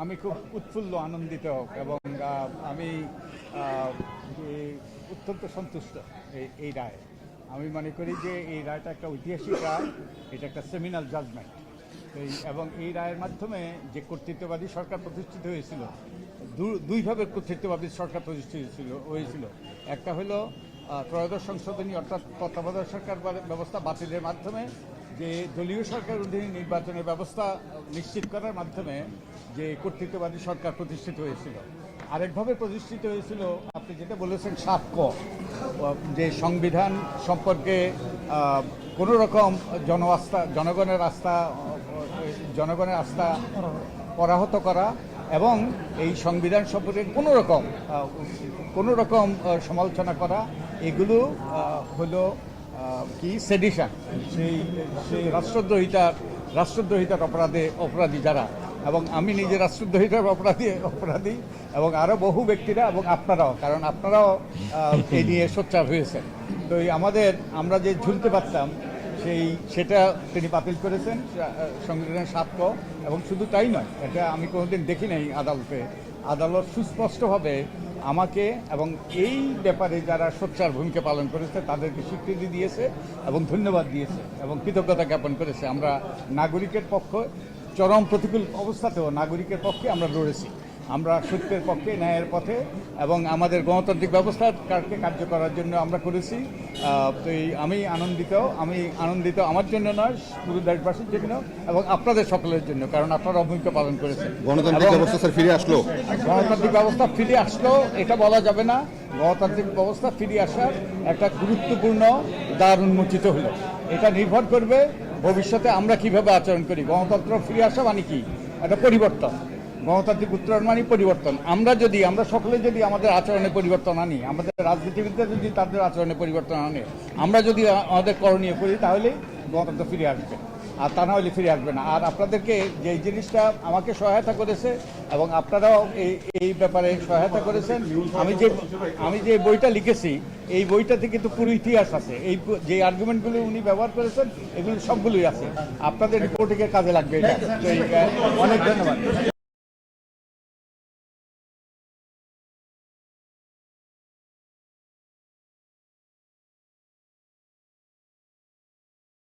আমি খুব উৎফুল্ল আনন্দিত এবং আমি অত্যন্ত সন্তুষ্ট এই রায়। আমি মনে করি যে এই রায়টা একটা ঐতিহাসিক রায়, এটা একটা সেমিনাল জাজমেন্ট। এবং এই রায়ের মাধ্যমে যে কর্তৃত্ববাদী সরকার প্রতিষ্ঠিত হয়েছিল, দুইভাবে কর্তৃত্ববাদী সরকার প্রতিষ্ঠিত হয়েছিল। একটা হলো ত্রয়োদশ সংশোধনী অর্থাৎ তত্ত্বাবধায়ক সরকার ব্যবস্থা বাতিলের মাধ্যমে যে দলীয় সরকার অধীনে নির্বাচনের ব্যবস্থা নিশ্চিত করার মাধ্যমে যে কর্তৃত্ববাদী সরকার প্রতিষ্ঠিত হয়েছিল। আরেকভাবে প্রতিষ্ঠিত হয়েছিল আপনি যেটা বলেছেন ৭ ক, যে সংবিধান সম্পর্কে কোনো রকম জনগণের আস্থা পরাহত করা এবং এই সংবিধান সম্পর্কে কোনো রকম সমালোচনা করা, এগুলো হলো কি সেডিশন, সেই রাষ্ট্রদ্রোহিতার অপরাধী যারা, এবং আমি নিজে রাষ্ট্রদ্রোহিতার অপরাধী এবং আরও বহু ব্যক্তিরা এবং আপনারাও, কারণ আপনারাও এই নিয়ে সোচ্চার হয়েছেন। তো আমরা যে ঝুলতে পারতাম সেটা তিনি বাতিল করেছেন সংবিধানের ৭ ক। এবং শুধু তাই নয়, এটা আমি কোনোদিন দেখি নাই আদালত সুস্পষ্টভাবে আমাকে এবং এই ব্যাপারে যারা সোচ্চার ভূমিকা পালন করেছে তাদেরকে স্বীকৃতি দিয়েছে এবং ধন্যবাদ দিয়েছে এবং কৃতজ্ঞতা জ্ঞাপন করেছে। আমরা নাগরিকের পক্ষে চরম প্রতিকূল অবস্থাতেও নাগরিকের পক্ষে আমরা লড়েছি, আমরা সত্যের পক্ষে, ন্যায়ের পথে এবং আমাদের গণতান্ত্রিক ব্যবস্থাকে কার্য করার জন্য আমরা করেছি। তো আমি আনন্দিত আমার জন্য নয়, পুরো দেশবাসীর জন্য এবং আপনাদের সকলের জন্য, কারণ আপনারা ভূমিকা পালন করেছেন। গণতান্ত্রিক ব্যবস্থা ফিরে আসলো এটা বলা যাবে না। গণতান্ত্রিক ব্যবস্থা ফিরে আসার একটা গুরুত্বপূর্ণ দ্বার উন্মোচিত হলো। এটা নির্ভর করবে ভবিষ্যতে আমরা কিভাবে আচরণ করি। গণতন্ত্র ফিরে আসা মানে কি? একটা পরিবর্তন, গণতান্ত্রিক উত্তরণ মানে পরিবর্তন। আমরা সকলে যদি আমাদের আচরণে পরিবর্তন আনি, আমাদের রাজনীতিবিদরা যদি তাদের আচরণে পরিবর্তন আনে, আমরা যদি আমাদের করণীয় করি, তাহলে গণতন্ত্র ফিরে আসবে, আর তা না হলে ফিরে আসবে না। আর আপনাদেরকে যে জিনিসটা আমাকে সহায়তা করেছে এবং আপনারাও এই ব্যাপারে সহায়তা করেছেন, আমি যে বইটা লিখেছি, এই বইটাতে কিন্তু পুরো ইতিহাস আছে। যে আর্গুমেন্টগুলো উনি ব্যবহার করেছেন এগুলো সবগুলোই আছে। আপনাদের রিপোর্টিংয়ের কাজে লাগবে এটা। তো অনেক ধন্যবাদ।